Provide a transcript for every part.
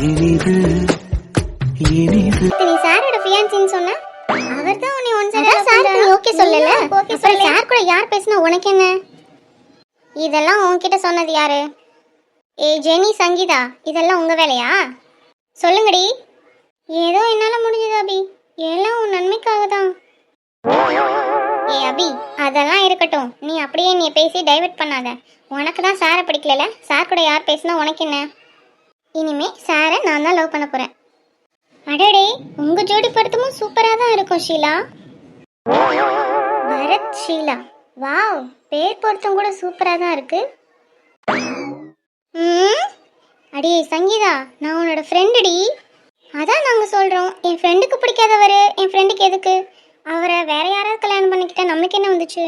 இனிது இனிது. நீ சாரோட ஃபியான்சின்னு சொன்ன, அவர் தான் உன்னை ஒன் சைடா சார் ஓகே சொல்லல. ஓகே சொல்ல சார் கூட யார் பேசினா உனக்கு என்ன? இதெல்லாம் உன்கிட்ட சொன்னது யாரு? ஜெனி, சங்கீதா, இதெல்லாம் உங்க வேலையா? சொல்லுங்கடி. ஏதோ என்னால முடிஞ்சது அபி, எல்லாம் உன் நன்மைக்காக தான். அபி அதெல்லாம் இருக்கட்டும், நீ அப்படியே நீ பேசி டைவர்ட் பண்ணாத. உனக்கு தான் சாரை பிடிக்கல, சார் கூட யார் பேசினா உனக்கு என்ன? இனிமே சாரை நான் தான் லவ் பண்ண போறேன். அடடே, உங்க ஜோடி படுத்தமும் சூப்பரா தான் இருக்கும் ஷீலா. பரத் ஷீலா, வாவ், பேர் பொருத்தம் கூட சூப்பரா தான் இருக்கு. அடியே சங்கீதா, நான் உன்னோட ஃப்ரெண்டுடி. அதான் நாங்க சொல்றோம், என் ஃப்ரெண்டுக்கு பிடிக்காதவர் என் ஃப்ரெண்டுக்கு எதுக்கு? அவரை வேற யாராவது கல்யாணம் பண்ணிக்கிட்டா நமக்கு என்ன வந்துச்சு?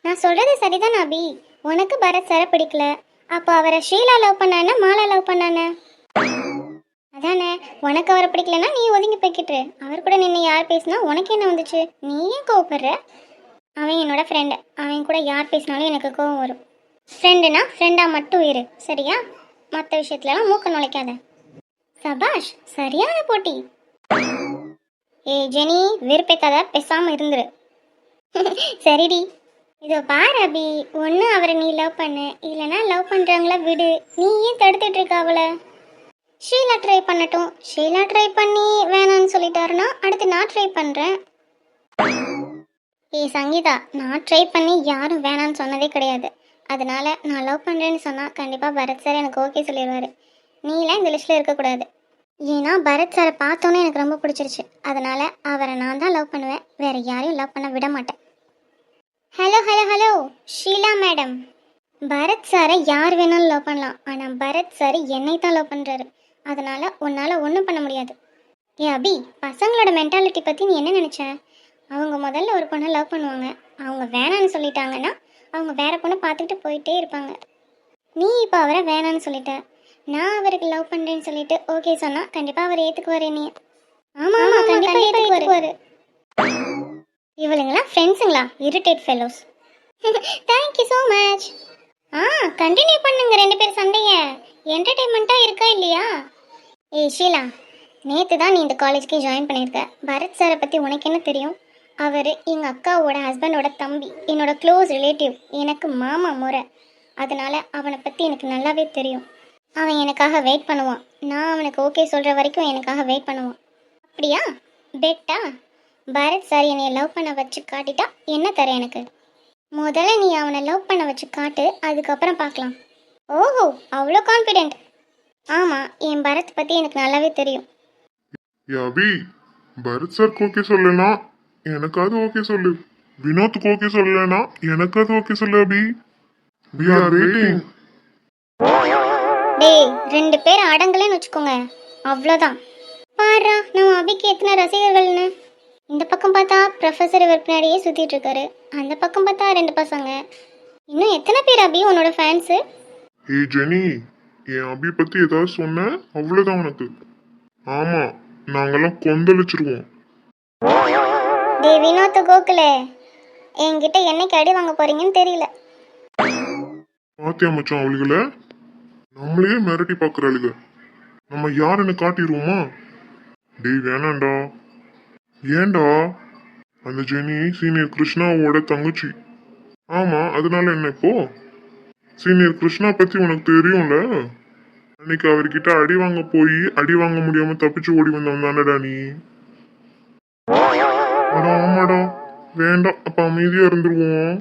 நான் சொல்றது சரிதான் அபி, உனக்கு பரத் சாரை பிடிக்கல, அப்போ அவரை ஷீலா லவ் பண்ணானே மாலா லவ் பண்ணானே? அதானே, உனக்கு அவரை பிடிக்கலன்னா நீ ஒதுங்கி போய்கிட்டு, அவர் கூட நின்று யார் பேசினா உனக்கு என்ன வந்துச்சு? நீ ஏன் கோவப்படுற? அவன் என்னோட ஃப்ரெண்டு, அவன் கூட யார் பேசினாலும் எனக்கு கோவம் வரும். ஃப்ரெண்டுனா ஃப்ரெண்டாக மட்டும் இரு, சரியா? மற்ற விஷயத்துலலாம் மூக்க நுழைக்காத. சபாஷ், சரியான போட்டி. ஜெனி, வெறுப்பேத்தாத, பேசாமல் இருந்துரு. சரிடி. இதோ பார் அபி, ஒன்று அவரை நீ லவ் பண்ணு, இல்லைனா லவ் பண்ணுறவங்கள விடு. நீ ஏன் தடுத்துட்டு இருக்க அவளை? ஷீலா ட்ரை பண்ணட்டும். ஷீலா ட்ரை பண்ணி வேணான்னு சொல்லிட்டாருன்னா அடுத்து நான் ட்ரை பண்ணுறேன். சங்கீதா, நான் ட்ரை பண்ணி யாரும் வேணான்னு சொன்னதே கிடையாது. அதனால நான் லவ் பண்ணுறேன்னு சொன்னால் கண்டிப்பாக பரத் சார் எனக்கு ஓகே சொல்லிடுவார். நீலாம் இந்த லிஸ்ட்டில் இருக்கக்கூடாது. ஏன்னா பரத் சாரை பார்த்தோன்னே எனக்கு ரொம்ப பிடிச்சிருச்சு. அதனால் அவரை நான் தான் லவ் பண்ணுவேன், வேறு யாரையும் லவ் பண்ண விட மாட்டேன். Hello hello hello Sheela madam, Bharat சாரை யார் வேணாலும் லவ் பண்ணலாம், ஆனால் பரத் சார் என்னை தான் லவ் பண்ணுறாரு. அதனால் உன்னால் ஒன்றும் பண்ண முடியாது. அபி, பசங்களோட மென்டாலிட்டி பற்றி நீ என்ன நினச்ச? அவங்க முதல்ல ஒரு பொண்ணை லவ் பண்ணுவாங்க, அவங்க வேணான்னு சொல்லிட்டாங்கன்னா அவங்க வேற பொண்ணை பார்த்துக்கிட்டு போயிட்டே இருப்பாங்க. நீ இப்போ அவரை வேணான்னு சொல்லிட்ட, நான் அவருக்கு லவ் பண்ணுறேன்னு சொல்லிட்டு ஓகே சொன்னால் கண்டிப்பாக அவர் ஏற்றுக்குவார் நீ. ஆமாம் ஆமாம், கண்டிப்பாக ஏற்றுக்குவார். இவளுங்களா ஃப்ரெண்ட்ஸுங்களா? Irritate fellows. Thank you so much. Continue பண்ணுங்க ரெண்டு பேர் சண்டையை. என்டர்டெயின்மெண்ட்டாக இருக்கா இல்லையா? ஷீலா, நேற்று தான் நீ இந்த காலேஜ்க்கு ஜாயின் பண்ணியிருக்க. பரத் சாரை பற்றி உனக்கு என்ன தெரியும்? அவர் எங்கள் அக்காவோட ஹஸ்பண்டோட தம்பி, என்னோட க்ளோஸ் ரிலேட்டிவ், எனக்கு மாமா முறை. அதனால் அவனை பற்றி எனக்கு நல்லாவே தெரியும். அவன் எனக்காக வெயிட் பண்ணுவான், நான் அவனுக்கு ஓகே சொல்கிற வரைக்கும் எனக்காக வெயிட் பண்ணுவான். அப்படியா? பெட்டா? பரத் சார் என்னை லவ் பண்ண வச்சு காட்டிட்டா என்ன தர எனக்கு? முதல்ல நீ அவனை லவ் பண்ண வச்சு காட்டு, அதுக்கப்புறம் பார்க்கலாம். ஓஹோ, அவ்வளோ கான்ஃபிடென்ட்? ஆமாம், என் பரத் பற்றி எனக்கு நல்லாவே தெரியும். அபி, பரத் சார் ஓகே சொல்லனா எனக்காவது ஓகே சொல்லு. வினோத்துக்கு ஓகே சொல்லனா எனக்காவது ஓகே சொல்லு அபி. We are waiting. டேய், ரெண்டு பேர் அடங்கலன்னு வச்சுக்கோங்க, அவ்வளோதான். பாடுறா நம்ம அபிக்கு எத்தனை ரசிகர்கள்னு. இந்த பக்கம் பார்த்தா ப்ரொஃபஸர் இவர் பின்னாடியே சுற்றிட்டு இருக்காரு, அந்த பக்கம் பார்த்தா ரெண்டு பசங்க. இன்னும் எத்தனை பேர் அபி உன்னோட ஃபேன்ஸு? ஜெனி, என் அபி பத்தி ஏதாவது சொன்ன அவ்வளவுதான் உனக்கு. ஆமா, நாங்கெல்லாம் கொந்தளிச்சிருவோம். டேய் வினோத், கோகுலே, என்கிட்ட என்னைக்கு அடி வாங்க போறீங்கன்னு தெரியல. பாத்தியா மச்சான், அவளுகளை நம்மளையே மிரட்டி பாக்குறாளுங்க. நம்ம யாருன்னு காட்டிடுவோமா? டேய் வேணாண்டா. ஏண்டா? அந்த ஜெனி சீனியர் கிருஷ்ணாவோட தங்கச்சி. ஆமா, அதனால என்ன இப்போ? சீனியர் கிருஷ்ணா பத்தி உனக்கு தெரியும்ல. அன்னைக்கு அவர்கிட்ட அடி வாங்க போய் அடி வாங்க முடியாம தப்பிச்சு ஓடி வந்தவன் தானடா நீ. அடா ஆமாடா, வேண்டாம், அப்ப அமைதியா இருந்துருவோம்.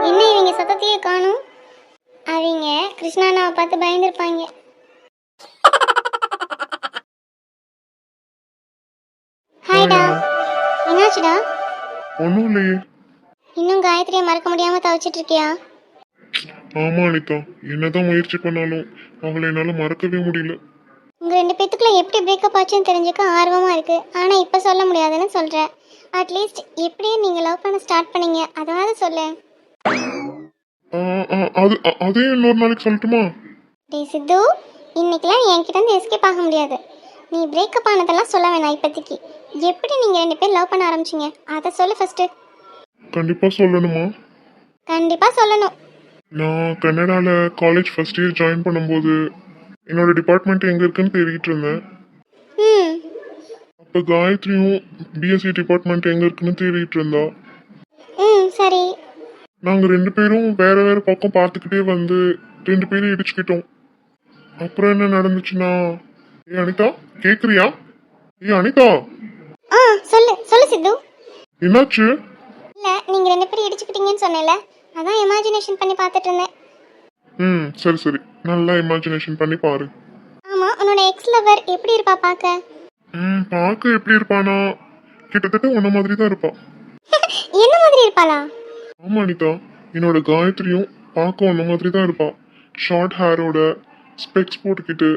என்ன இவங்க சத்தத்தையே காணும்? அவங்க கிருஷ்ணாவை பார்த்து பயந்துருப்பாங்க. ஹாய்டா, என்னாச்சுடா? ஒன்னும் இல்லையே. இன்னும் காயத்ரியை மறக்க முடியாம தவிச்சிட்டு இருக்கியா? ஆமா அனிதா, என்னதான் முயற்சி பண்ணாலும் அவளை என்னால மறக்கவே முடியல. உங்க ரெண்டு பேத்துக்குள்ள எப்படி பிரேக்கப் ஆச்சுன்னு தெரிஞ்சுக்க ஆர்வமா இருக்கு, ஆனா இப்ப சொல்ல முடியாதுன்னு சொல்ற. அட்லீஸ்ட் எப்படியே நீங்க லவ் பண்ண ஸ்டார்ட் பண்ணீங்க அதாவது சொல்லு. அதே இன்னொரு நாளைக்கு சொல்லட்டுமா? டேய் சித்து, இன்னைக்கெல்லாம் நீ என்கிட்ட இருந்து எஸ்கேப் ஆக முடியாது. நீ பிரேக்கப் ஆனதெல்லாம் சொல்ல வேணாம் இப்போதைக்கு. எப்படி நீங்க ரெண்டு பேரும் லவ் பண்ண ஆரம்பிச்சீங்க அதை சொல்லு ஃபர்ஸ்ட். கண்டிப்பா சொல்லணுமா? கண்டிப்பா சொல்லணும். நான் கன்னடாவில் காலேஜ் ஃபர்ஸ்ட் இயர் ஜாயின் பண்ணும்போது என்னோட டிபார்ட்மெண்ட் எங்கே இருக்குன்னு தேடிட்டு இருந்தேன். ம் அப்போ காயத்ரியும் பிஎஸ்சி டிபார்ட்மெண்ட் எங்கே இருக்குன்னு தேடிட்டு இருந்தா. ம் சரி. நாங்கள் ரெண்டு பேரும் வேற வேற பக்கம் பார்த்துக்கிட்டே வந்து ரெண்டு பேரும் இடிச்சுக்கிட்டோம். அப்புறம் என்ன நடந்துச்சுன்னா, ஏ அனிதா கேக்குறியா? ஏ அனிதா ஆ சொல்லு சொல்லு சித்து. என்னாச்சு? இல்லை நீங்கள் ரெண்டு பேரும் இடிச்சுக்கிட்டீங்கன்னு சொன்னேன்ல, அதான் இமேஜினேஷன் பண்ணி பார்த்துட்டு இருந்தேன். சரி சரி, நல்லா இமேஜினேஷன் பண்ணி பாரு. ஆமாம், உன்னோட எக்ஸ் லவர் எப்படி இருப்பா பார்க்க? பார்க்க எப்படி இருப்பானா, கிட்டத்தட்ட உன்ன மாதிரி தான் இருப்பா. என்ன மாதிரி இருப்பாளா? ஆமா அனிதா, என்னோட காயத்ரியும் பார்க்க உன்ன மாதிரி தான் இருப்பா. ஷார்ட் ஹேரோட, ஸ்பெக்ஸ் போட்டுக்கிட்டு,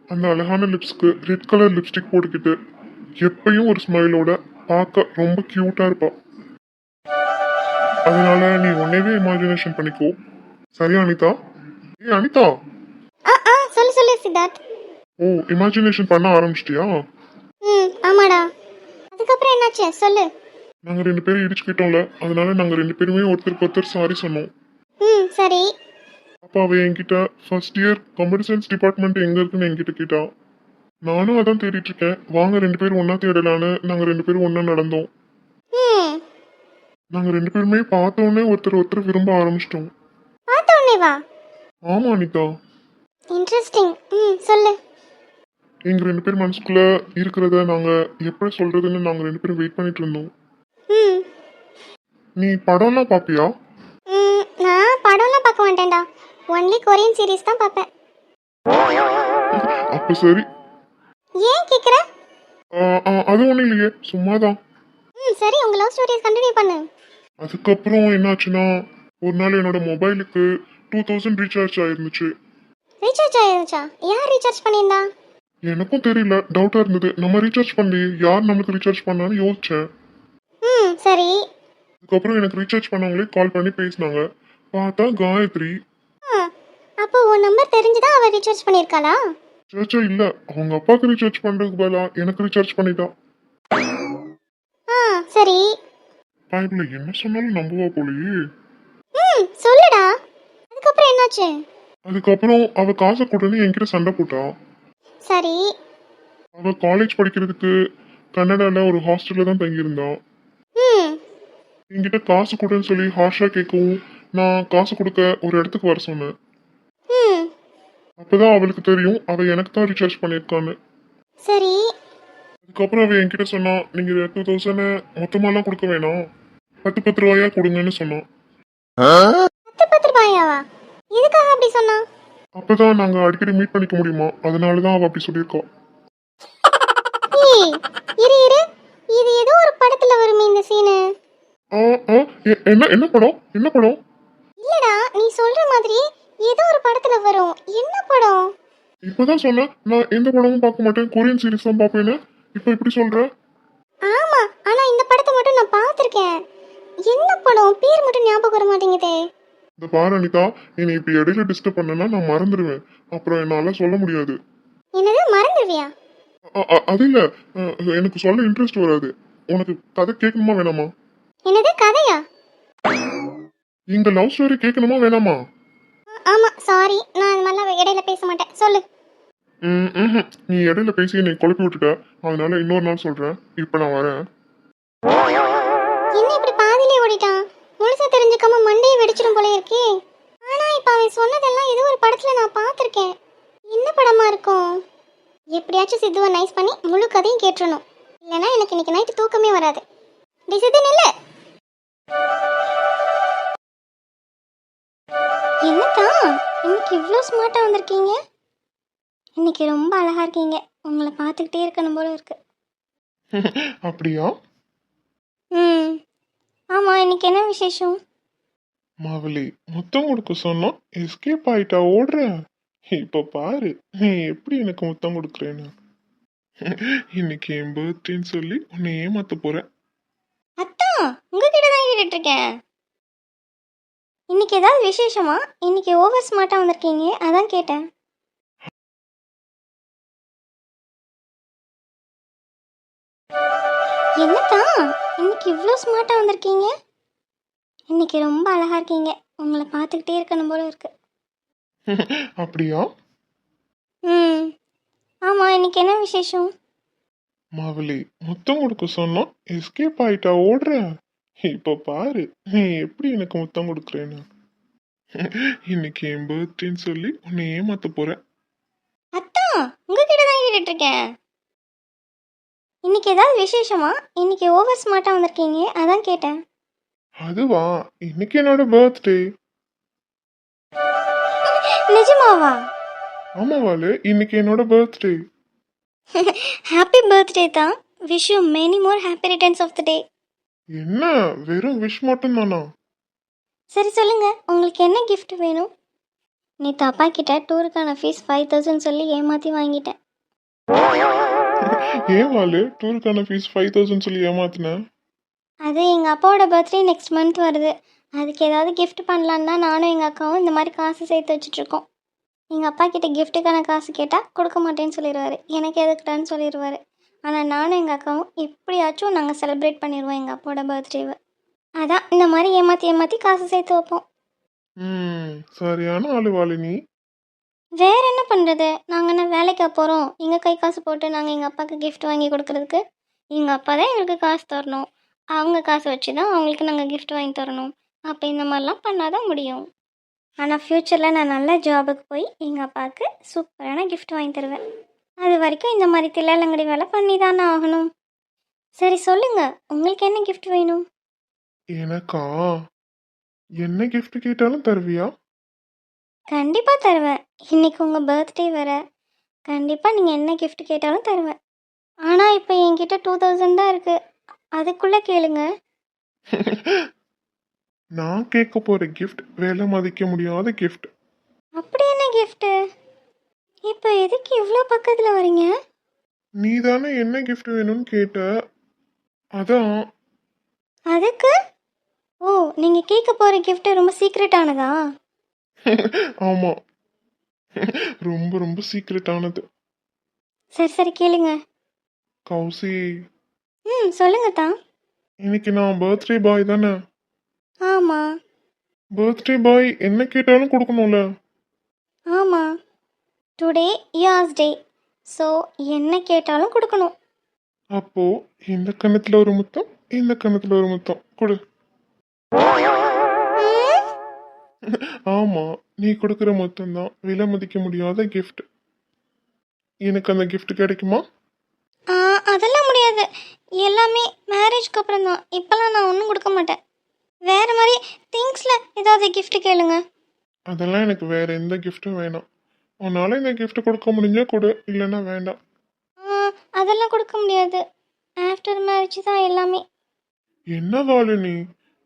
அந்த அழகான லிப்ஸ்க்கு ரெட் கலர் லிப்ஸ்டிக் போட்டுக்கிட்டு, எப்பயும் ஒரு ஸ்மைலோட பார்க்க ரொம்ப கியூட்டா இருப்பா. அதனால நீ உன்னையவே இமேஜினேஷன் பண்ணிக்கோ. சரியா அனிதா? ஏ அனிதா, சொல்லு சொல்லு சித்தார்த். ஓ இமேஜினேஷன் பண்ண ஆரம்பிச்சிட்டியா? ஆமாடா. அதுக்கப்புறம் என்னாச்சு சொல்லு. நாங்க ரெண்டு பேரும் இடிச்சுக்கிட்டோம்ல, அதனால நாங்க ரெண்டு பேருமே ஒருத்தருக்கு ஒருத்தர் சாரி சொன்னோம். சரி. அப்போ அவ என்கிட்ட first year computer science department எங்க இருக்குன்னு என்கிட்ட கேட்டா. நானும் அதான் தேடிட்டு இருக்கேன். வாங்க ரெண்டு பேரும் ஒன்னா தேடலான்னு நாங்க ரெண்டு பேரும் ஒன்னா நடந்தோம். ம் நாங்க ரெண்டு பேருமே பார்த்த உடனே ஒருத்தர் ஒருத்தர் விரும்ப ஆரம்பிச்சிட்டோம். பார்த்த உடனே வா? ஆமா அனிதா, இன்ட்ரெஸ்டிங். சொல்லு. எங்க ரெண்டு பேரும் மனசுக்குள்ள இருக்கிறத நாங்க எப்படி சொல்றதுன்னு நாங்க ரெண்டு பேரும் வெயிட் பண்ணிட்டு இருந்தோம். ம் நீ படம்லாம் பாப்பியா? நான் படம்லாம் பார்க்க மாட்டேன்டா, ஒன்லி கொரியன் சீரிஸ் தான் பார்ப்பேன். அப்ப சரி. ஏன் கேட்குற? அது ஒண்ணும் இல்லையே, சும்மாதான். சரி, உங்கள் லவ் ஸ்டோரிஸ் கண்டினியூ பண்ணு. அதுக்கப்புறம் என்னாச்சுன்னா, ஒரு நாள் என்னோட மொபைலுக்கு 2000 ரீசார்ஜ் ஆயிருந்துச்சு. ரீசார்ஜ் ஆயிருச்சா? யார் ரீசார்ஜ் பண்ணியிருந்தா? எனக்கும் தெரியல, டவுட்டா இருந்தது. நம்ம ரீசார்ஜ் பண்ணி யார் நமக்கு ரீசார்ஜ் பண்ணான்னு யோசிச்சேன். சரி. அதுக்கப்புறம் எனக்கு ரீசார்ஜ் பண்ணவங்களே கால் பண்ணி பேசினாங்க. பார்த்தா காயத்ரி. அப்போ உன் நம்பர் தெரிஞ்சுதான் அவ ரீசார்ஜ் பண்ணியிருக்காளா? சேச்சா இல்ல, அவங்க அப்பாவுக்கு ரீசார்ஜ் பண்றதுக்கு பதிலா எனக்கு ரீசார்ஜ் பண்ணிட்டா. சரி. பைபிள்ல என்ன சொன்னாலும் நம்புவா போலயே. சொல்லுடா. அதுக்கப்புறம் என்னாச்சு? அதுக்கப்புறம் அவ காசை கொடுன்னு என்கிட்ட சண்டை போட்டா. சரி. அவ காலேஜ் படிக்கிறதுக்கு கன்னடால ஒரு ஹாஸ்டல்ல தான் தங்கியிருந்தா. என்கிட்ட காசு கொடுன்னு சொல்லி ஹார்ஷா கேட்கவும் நான் காசு கொடுக்க ஒரு இடத்துக்கு வர சொன்னேன். அப்பதான் அவளுக்கு தெரியும் அவ எனக்கு தான் ரீசார்ஜ் பண்ணியிருக்கான்னு. சரி. அதுக்கப்புறம் அவ என்கிட்ட சொன்னா, நீங்க 2000 மொத்தமாலாம் கொடுக்க வேணாம், 10 ரூபாயா கொடுங்கன்னு சொன்னான். 10 ரூபாயாவா? எதுக்காக அப்படி சொன்னா? அப்பதான் நாங்க அடிக்கடி மீட் பண்ணிக்க முடியுமா, அதனாலதான் அவ அப்படி சொல்லியிருக்கா. இரு இரு, இது ஏதோ ஒரு படத்துல வருமே இந்த சீனு. என்ன என்ன படம்? என்ன படம்? இல்லடா, நீ சொல்ற மாதிரி ஏதோ ஒரு படத்துல வரும். என்ன படம்? இப்பதான் சொன்னேன் நான் எந்த படமும் பார்க்க மாட்டேன், கொரியன் சீரிஸ் தான் பார்ப்பேன்னு. இப்ப இப்படி சொல்ற? ஆமா, ஆனா இந்த படத்தை மட்டும் நான் பார்த்திருக்கேன். என்ன படம் பேர் மட்டும் ஞாபகம் வர மாட்டேங்குதே. இந்த பாரு அனிதா, என்னை இப்ப இடையில டிஸ்டர்ப் பண்ணனா நான் மறந்துடுவேன். அப்புறம் என்னால சொல்ல முடியாது. என்னது மறந்துடுவியா? அது இல்ல, எனக்கு சொல்ல இன்ட்ரெஸ்ட் வராது. உனக்கு கதை கேட்கணுமா வேணாமா? என்னது கதையா? இந்த லவ் ஸ்டோரி கேட்கணுமா வேணாமா? ஆமா சாரி, நான் இந்த மாதிரிலாம் இடையில பேச மாட்டேன், சொல்லு. நீ இடையில பேசி என்னை குழப்பி விட்டுட்ட, அதனால இன்னொரு நாள் சொல்றேன். இப்ப நான் வரேன். என்ன இப்படி பாதியிலே ஓடிட்டான்? முழுசா தெரிஞ்சுக்காம மண்டையை வெடிச்சிடும் போல இருக்கே. ஆனா இப்ப அவன் சொன்னதெல்லாம் ஏதோ ஒரு படத்துல நான் பார்த்திருக்கேன். என்ன படமா இருக்கும்? எப்படியாச்சும் சித்துவை நைஸ் பண்ணி முழு கதையும் கேட்டுறணும், இல்லைன்னா எனக்கு இன்னைக்கு நைட்டு தூக்கமே வராது. டி சித்து நில்லு. என்னதான் இன்னைக்கு இவ்வளோ ஸ்மார்ட்டாக வந்திருக்கீங்க? இன்னைக்கு ரொம்ப அழகா இருக்கீங்க. உங்களை பார்த்துக்கிட்டே இருக்கணும் போல இருக்கு. அப்படியா? ஆமாம், இன்னைக்கு என்ன விசேஷம்? மாவலி முத்தம் கொடுக்க சொன்னா எஸ்கேப் ஆயிட்டா ஓடுற. இப்ப பாரு நீ எப்படி எனக்கு முத்தம் கொடுக்குறேன்னு. இன்னைக்கு என் பர்த்டேன்னு சொல்லி உன்னை ஏமாத்த போறேன். அத்தா, உங்ககிட்ட தான் கேட்டுட்டு இருக்கேன். இன்னைக்கு ஏதாவது விசேஷமா? இன்னைக்கு ஓவர் ஸ்மார்ட்டாக வந்திருக்கீங்க, அதான் கேட்டேன். என்னத்தான் இன்னைக்கு இவ்வளோ ஸ்மார்ட்டாக வந்திருக்கீங்க? இன்னைக்கு ரொம்ப அழகா இருக்கீங்க. உங்களை பார்த்துக்கிட்டே இருக்கணும் போல இருக்கு. அப்படியா? ம். ஆமாம், இன்னைக்கு என்ன விசேஷம்? மாவலி முத்தம் கொடுக்க சொன்னா எஸ்கேப் ஆயிட்டா ஓடுற. இப்ப பாரு நீ எப்படி எனக்கு முத்தம் கொடுக்குறேன்னு. இன்னைக்கு என் பர்த்டேன்னு சொல்லி உன்னை ஏமாத்த போறேன். அத்தா, உங்ககிட்ட தான் கேட்டுட்டு இருக்கேன். இன்னைக்கு ஏதாவது விசேஷமா? இன்னைக்கு ஓவர் ஸ்மார்ட்டாக வந்திருக்கீங்க, அதான் கேட்டேன். அதுவா, இன்னைக்கு என்னோட பர்த்டே. நிஜமாவா? ஆமா வாலு, இன்னைக்கு என்னோட பர்த்டே. ஹாப்பி பர்த்டே தான். Wish you many more happy returns of the day. என்ன வெறும் விஷ் மட்டும் தானா? சரி சொல்லுங்க, உங்களுக்கு என்ன gift வேணும்? நேற்று அப்பா கிட்ட டூருக்கான ஃபீஸ் 5000 சொல்லி ஏமாற்றி வாங்கிட்டேன். ஏன் வாலு டூருக்கான ஃபீஸ் 5000 சொல்லி ஏமாத்தின? அது எங்கள் அப்பாவோட பர்த்டே நெக்ஸ்ட் மந்த் வருது. அதுக்கு ஏதாவது gift பண்ணலான்னு தான் நானும் எங்கள் அக்காவும் இந்த மாதிரி காசு சேர்த்து வச்சுட்ருக்கோம். எங்கள் அப்பா கிட்ட கிஃப்ட்டுக்கான காசு கேட்டால் கொடுக்க மாட்டேன்னு சொல்லிடுவார். எனக்கு எதுக்குடான்னு சொல்லிடுவார். ஆனால் நானும் எங்கள் அக்காவும் எப்படியாச்சும் நாங்கள் செலிப்ரேட் பண்ணிடுவோம் எங்கள் அப்பாவோட பர்த்டேவை. அதான் இந்த மாதிரி ஏமாற்றி காசு சேர்த்து வைப்போம். சரியான ஆளு வாலு நீ. வேற என்ன பண்ணுறது? நாங்கள் என்ன வேலைக்கா போகிறோம் எங்கள் கை காசு போட்டு நாங்கள் எங்கள் அப்பாவுக்கு gift வாங்கி கொடுக்குறதுக்கு? எங்கள் அப்பா தான் எங்களுக்கு காசு தரணும். அவங்க காசு வச்சு தான் அவங்களுக்கு நாங்கள் gift வாங்கி தரணும். அப்போ இந்த மாதிரிலாம் பண்ணால் தான் முடியும். ஆனால் ஃப்யூச்சரில் நான் நல்ல ஜாபுக்கு போய் எங்கள் அப்பாவுக்கு சூப்பரான gift வாங்கி தருவேன். அது வரைக்கும் இந்த மாதிரி தில்லாலங்கடி வேலை பண்ணி தானே ஆகணும். சரி சொல்லுங்கள், உங்களுக்கு என்ன gift வேணும்? எனக்கா? என்ன gift கேட்டாலும் தருவியா? கண்டிப்பாக தருவேன். இன்னைக்கு உங்கள் பர்த்டே வேற. கண்டிப்பாக நீங்கள் என்ன gift கேட்டாலும் தருவேன். ஆனால் இப்போ என்கிட்ட 2000 தான் இருக்குது. அதுக்குள்ளே கேளுங்க. நான் கேட்க போற gift விலை மதிக்க முடியாத gift. அப்படி என்ன கிஃப்ட்டு? இப்போ எதுக்கு இவ்வளோ பக்கத்தில் வரீங்க? நீ தானே என்ன gift வேணும்னு கேட்ட, அதான். அதுக்கு? ஓ, நீங்கள் கேட்க போகிற கிஃப்ட்டு ரொம்ப சீக்ரெட்டானதா? ஆமா, ரொம்ப ரொம்ப சீக்ரெட்டானது. சரி சரி கேளுங்க. கௌசி, சொல்லுங்க தான். இன்னைக்கு நான் பர்த்டே பாய் தானே. ஆமாம். பர்த்டே பாய் என்ன கேட்டாலும் கொடுக்கணும்ல. ஆமாம். டுடே யார்ஸ் டே. ஸோ என்ன கேட்டாலும் கொடுக்கணும். அப்போ இந்த கணத்துல ஒரு முத்தம், இந்த கணத்துல ஒரு முத்தம் கொடு. ஆமா, நீ கொடுக்குற மொத்தம் தான் விலை மதிக்க முடியாத gift. எனக்கு அந்த gift கிடைக்குமா? அதெல்லாம் முடியாது. எல்லாமே மேரேஜ்க்கு அப்புறம் தான். இப்போல்லாம் நான் ஒன்றும் கொடுக்க மாட்டேன். வேறு மாதிரி திங்ஸில் ஏதாவது கிஃப்ட் கேளுங்க. அதெல்லாம் எனக்கு வேற எந்த கிஃப்ட்டும் வேணாம். உன்னால இந்த gift கொடுக்க முடிஞ்சா கொடு, இல்லைன்னா வேண்டாம். அதெல்லாம் கொடுக்க முடியாது. ஆஃப்டர் மேரேஜ் தான் எல்லாமே. என்ன வாழு நீ?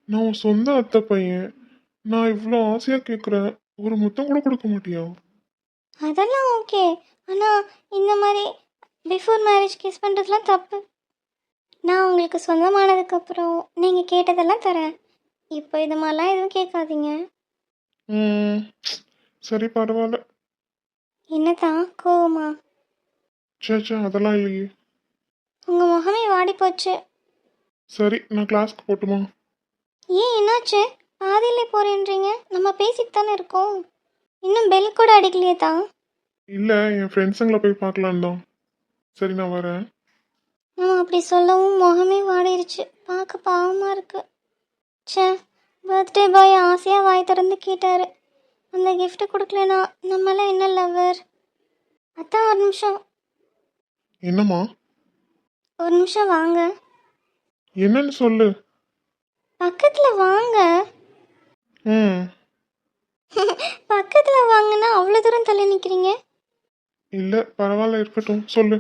நான் உன் சொந்த அத்தை பையன். நான் இவ்வளோ ஆசையா கேட்குறேன், ஒரு முத்தம் கூட கொடுக்க மாட்டியா? அதெல்லாம் ஓகே. ஆனால் இந்த மாதிரி பிஃபோர் மேரேஜ் கிஸ் பண்ணுறதுலாம் தப்பு. நான் உங்களுக்கு சொந்தமானதுக்கப்புறம் நீங்கள் கேட்டதெல்லாம் தரேன். இப்போ இது மாதிரிலாம் எதுவும் கேட்காதீங்க. சரி பரவாயில்ல. என்னதான் கோவமா? சே அதெல்லாம் இல்லையே. உங்கள் முகமே வாடி போச்சு. சரி நான் கிளாஸ்க்கு போட்டுமா? ஏன் என்னாச்சு? பாதியிலே போகிறேன்றீங்க. நம்ம பேசிட்டு தானே இருக்கோம். இன்னும் பெல் கூட அடிக்கலையே தான். இல்லை, என் ஃப்ரெண்ட்ஸுங்களை போய் பார்க்கலான்னு தான். சரி நான் வரேன். அப்படி சொல்லவும் முகமே வாடிருச்சு. பார்க்க பாவமாக இருக்கு. ச்சே, பர்த்டே பாய் ஆசையாக வாய் திறந்து கேட்டார். அந்த gift கொடுக்கலனா நம்மளாம் என்ன லவ்வர்? அதான் ஒரு நிமிஷம். என்னம்மா? ஒரு நிமிஷம் வாங்க. என்னன்னு சொல்லு. பக்கத்தில் வாங்க. பக்கத்தில் வாங்கன்னா அவ்வளோ தூரம் தள்ளி நிற்கிறீங்க. இல்லை பரவாயில்ல, இருக்கட்டும் சொல்லு.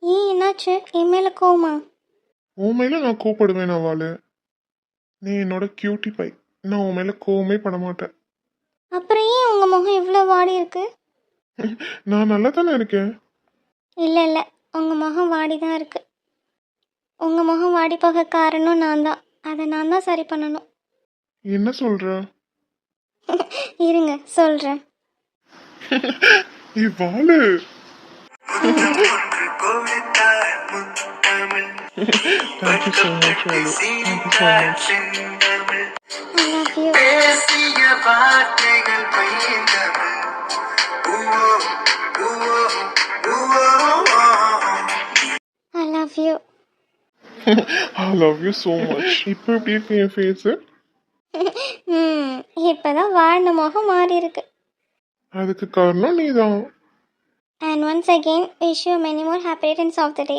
ஏன் என்னாச்சு? என் மேலே கோவமா? உன் மேலே நான் கூப்பிடுவேன் வாளு. நீ என்னோட கியூட்டி பை. நான் உன் மேலே கோவமே பட மாட்டேன். அப்புறம் ஏன் உங்கள் முகம் இவ்வளோ வாடி இருக்கு? நான் நல்லா தானே இருக்கேன். இல்லை இல்லை, உங்கள் முகம் வாடி தான் இருக்கு. உங்கள் முகம் வாடி போக காரணம் நான் தான். அதை நான் தான் சரி பண்ணணும். என்ன சொல்ற? இருங்க சொல்கிறேன். வாளு. Thank you so much, Valu. Thank you so much. Love you so much. இப்போ எப்படி இருக்கு என் ஃபேஸு? ம் இப்போதான் வாழ்ந்த முகம் மாறி இருக்கு. அதுக்கு காரணம் நீதான். And once again wish you many more happy returns of the day.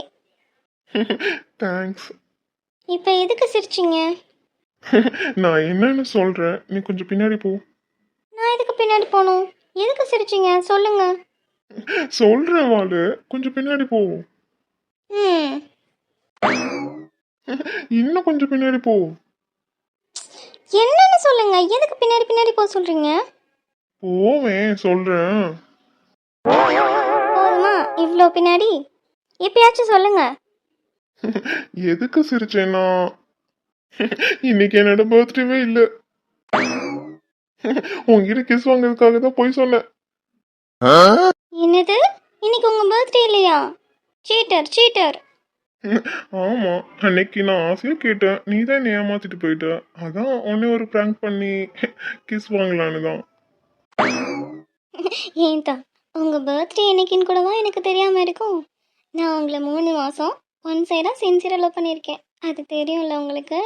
Thanks. இப்போ எதுக்கு சிரிச்சிங்க? நான் என்னன்னு சொல்றேன், நீ கொஞ்சம் பின்னாடி போ. நான் எதுக்கு பின்னாடி போகணும்? எதுக்கு சிரிச்சிங்க சொல்லுங்க. சொல்றேன் வாளு, கொஞ்சம் பின்னாடி போ. ம் இன்னும் கொஞ்சம் பின்னாடி போ. என்னன்னு சொல்லுங்க. எதுக்கு பின்னாடி பின்னாடி போக சொல்றீங்க? போவேன் சொல்றேன். போதுமா இவ்வளோ பின்னாடி? எப்பயாச்சும் சொல்லுங்க. எதுக்கு சிரிச்சேன்னா, இன்னைக்கு என்னோட பர்த்டேவே இல்ல. உங்ககிட்ட கிஸ் வாங்குறதுக்காக தான் போய் சொன்னேன். என்னது? இன்னைக்கு உங்க பர்த்டே இல்லையா? Seater seater. ஆமா, அன்னைக்கு நான் ஆசையா கேட்டேன், நீ தான் என்னை ஏமாத்திட்டு போயிட்ட. அதான் உன்னை ஒரு ப்ராங்க் பண்ணி கிஸ் வாங்கலான்னு தான். ஏன்தா உங்க பர்த்டே என்னைக்குன்னு கூடவா எனக்கு தெரியாம இருக்கும்? நான் உங்களை 3 மாசம் ஒன் சைடா சின்சியரா லவ் பண்ணியிருக்கேன். அது தெரியும்ல உங்களுக்கு?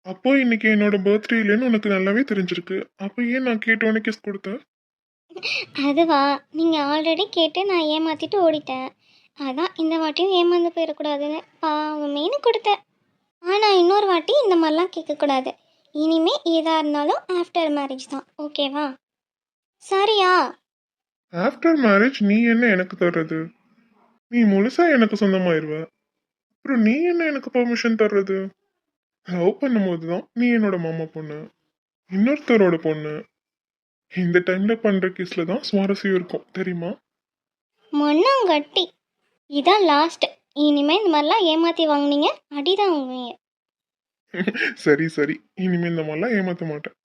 அப்போ இன்னைக்கு என்னோட பர்த்டே இல்லைன்னு உனக்கு நல்லாவே தெரிஞ்சிருக்கு. அப்போ ஏன் நான் கேட்டோன்னே கிஸ் கொடுத்தேன்? அதுவா, நீங்க ஆல்ரெடி கேட்டு நான் ஏமாத்திட்டு ஓடிட்டேன். அதான் இந்த வாட்டியும் ஏமாந்து போயிடக்கூடாதுன்னு பாவமேனு கொடுத்தேன். ஆனால் இன்னொரு வாட்டி இந்த மாதிரிலாம் கேட்கக்கூடாது. இனிமே எதாக இருந்தாலும் ஆஃப்டர் மேரேஜ் தான், ஓகேவா? சரியா? ஆஃப்டர் மேரேஜ் நீ என்ன எனக்கு தர்றது? நீ முழுசா எனக்கு சொந்தமாயிருவ. அப்புறம் நீ என்ன எனக்கு பெர்மிஷன் தர்றது? லவ் பண்ணும்போது தான் நீ என்னோட மாமா பொண்ணு, இன்னொருத்தரோட பொண்ணு. இந்த டைம்ல பண்ற கிஸ்ல தான் சுவாரஸ்யம் இருக்கும் தெரியுமா? மொன்னங்கட்டி. இதான் லாஸ்ட். இனிமே இந்த மாதிரிலாம் ஏமாற்றி வாங்குனீங்க அடிதான் வாங்குவீங்க. சரி சரி, இனிமே இந்த மாதிரிலாம் ஏமாத்த மாட்டேன்.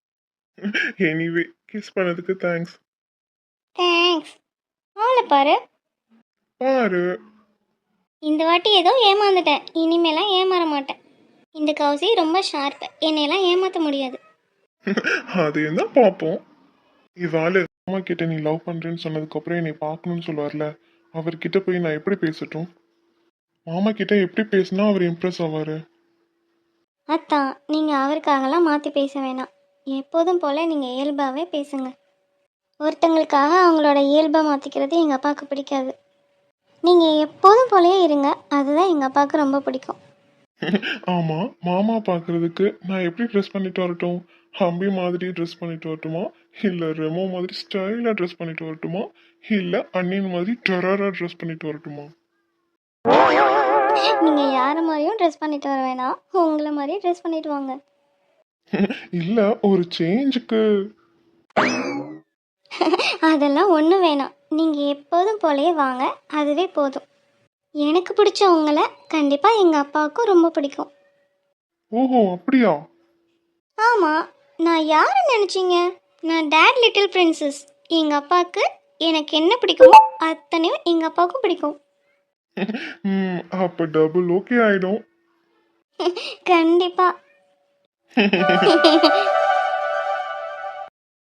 எனிவே, கிஸ் பண்ணதுக்கு தேங்க்ஸ். தேங்க்ஸ். அவளை பாரு. பாரு. இந்த வாட்டி ஏதோ ஏமாந்துட்டேன். இனிமேலாம் ஏமாற மாட்டேன். இந்த கௌசி ரொம்ப ஷார்ப். என்னையெல்லாம் ஏமாற்ற முடியாது. அதையும் தான் பார்ப்போம். இவாளு அம்மா கிட்ட நீ லவ் பண்றேன்னு சொன்னதுக்கு அப்புறம் என்னை பார்க்கணும்னு சொல்லுவார்ல, அவர்கிட்ட போய் நான் எப்படி பேசட்டும்? மாமா கிட்ட எப்படி பேசினா அவர் இம்ப்ரெஸ் ஆவாரு? அத்தான், நீங்கள் அவருக்காகலாம் மாற்றி பேச வேணாம். எப்போதும் போல் நீங்கள் இயல்பாகவே பேசுங்க. ஒருத்தங்களுக்காக அவங்களோட இயல்பை மாற்றிக்கிறது எங்கள் அப்பாவுக்கு பிடிக்காது. நீங்கள் எப்போதும் போலயே இருங்க, அதுதான் எங்கள் அப்பாவுக்கு ரொம்ப பிடிக்கும். ஆமா, மாமா பார்க்கறதுக்கு நான் எப்படி ட்ரெஸ் பண்ணிட்டு வரட்டும்? அம்பி மாதிரி ட்ரெஸ் பண்ணிட்டு வரட்டுமா, இல்ல ரெமோ மாதிரி ஸ்டைலா ட்ரெஸ் பண்ணிட்டு வரட்டுமா, இல்ல அண்ணின் மாதிரி டெரரா ட்ரெஸ் பண்ணிட்டு வரட்டுமா? நீங்கள் யாரை மாதிரியும் ட்ரெஸ் பண்ணிட்டு வர வேணாம், உங்களை மாதிரியே ட்ரெஸ் பண்ணிட்டு வாங்க. இல்ல ஒரு சேஞ்சுக்கு. அதெல்லாம் ஒன்றும் வேணாம். நீங்கள் எப்போதும் போலயே வாங்க, அதுவே போதும். எனக்கு பிடிச்ச உங்களை கண்டிப்பாக எங்கள் அப்பாவுக்கும் ரொம்ப பிடிக்கும். ஓஹோ அப்படியா? ஆமாம், நான் யாரை நினச்சிங்க? நான் டேட் லிட்டில் பிரின்சஸ். எங்கள் அப்பாவுக்கு எனக்கு என்ன பிடிக்குமோ அத்தனையும் எங்கள் அப்பாவுக்கும் பிடிக்கும். அப்ப டபுள் ஓகே ஆயிடும். கண்டிப்பாக.